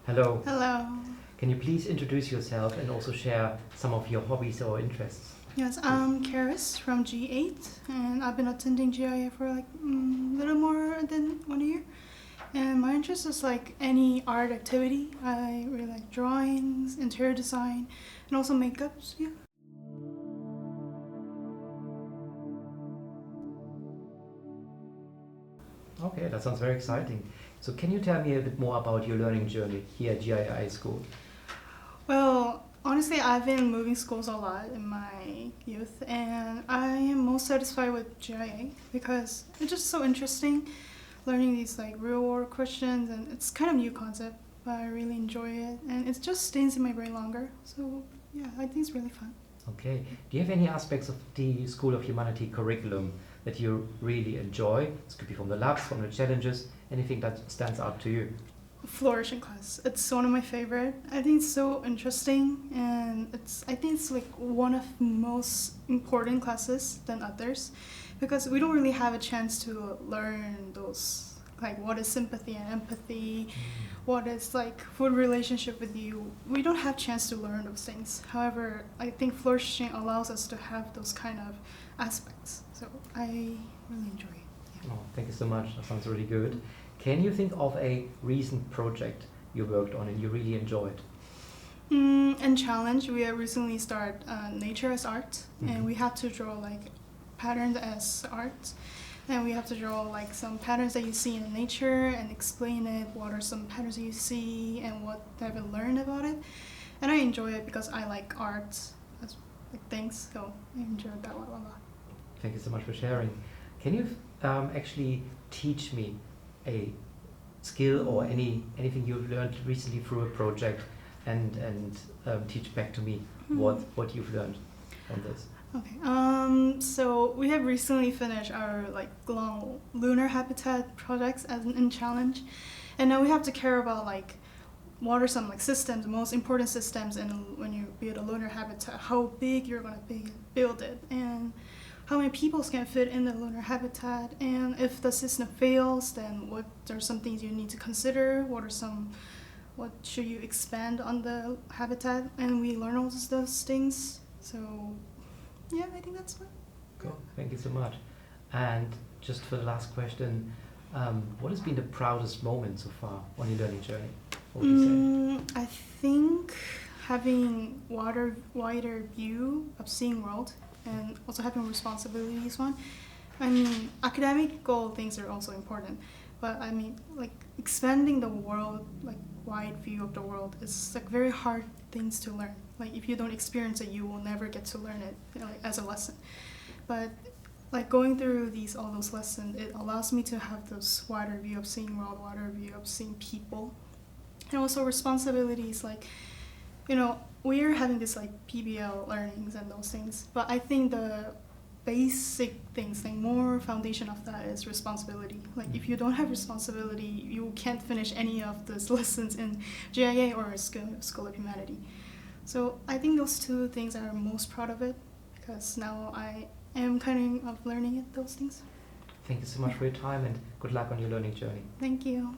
Hello. Hello. Can you please introduce yourself and also share some of your hobbies or interests? Yes, I'm Karis from G8, and I've been attending GIA for like a little more than 1 year. And my interest is like any art activity. I really like drawings, interior design, and also makeups. Yeah. Okay, that sounds very exciting. So can you tell me a bit more about your learning journey here at GII school? Well, honestly, I've been moving schools a lot in my youth, and I am most satisfied with GIA because it's just so interesting learning these like real world questions, and it's kind of new concept, but I really enjoy it, and it just stays in my brain longer. So yeah, I think it's really fun. Okay. Do you have any aspects of the School of Humanity curriculum that you really enjoy? This could be from the labs, from the challenges, anything that stands out to you. Flourishing class. It's one of my favorite. I think it's so interesting, and I think it's like one of the most important classes than others because we don't really have a chance to learn those like what is sympathy and empathy, what is like food relationship with you. We don't have chance to learn those things. However, I think flourishing allows us to have those kind of aspects. So I really enjoy it. Yeah. Oh, thank you so much. That sounds really good. Can you think of a recent project you worked on and you really enjoyed? And challenge, we have recently started nature as art, and we have to draw like patterns as art, and we have to draw like some patterns that you see in nature and explain it. What are some patterns that you see and what have you learned about it? And I enjoy it because I like art as like things, so I enjoyed that one a lot. Thank you so much for sharing. Can you actually teach me a skill or anything you've learned recently through a project and teach back to me what you've learned on this? Okay. So we have recently finished our like long lunar habitat projects as in challenge, and now we have to care about like what are some like systems, most important systems, and when you build a lunar habitat, how big you're gonna build it, and how many people can fit in the lunar habitat, and if the system fails, then what are some things you need to consider? What should you expand on the habitat? And we learn all those things. So yeah, I think that's it. Cool. Thank you so much. And just for the last question, what has been the proudest moment so far on your learning journey? What would you say? I think having wider view of seeing world and also having responsibilities one. I mean, academical things are also important, but I mean, like expanding the world, like wide view of the world, is like very hard things to learn. Like if you don't experience it, you will never get to learn it, you know, like, as a lesson. But like going through all those lessons, it allows me to have this wider view of seeing world, wider view of seeing people, and also responsibilities like, you know, we're having this like PBL learnings and those things, but I think the basic things, like more foundation of that is responsibility. Like if you don't have responsibility, you can't finish any of these lessons in GIA or School of Humanity. So I think those two things are most proud of it because now I am kind of learning those things. Thank you so much for your time and good luck on your learning journey. Thank you.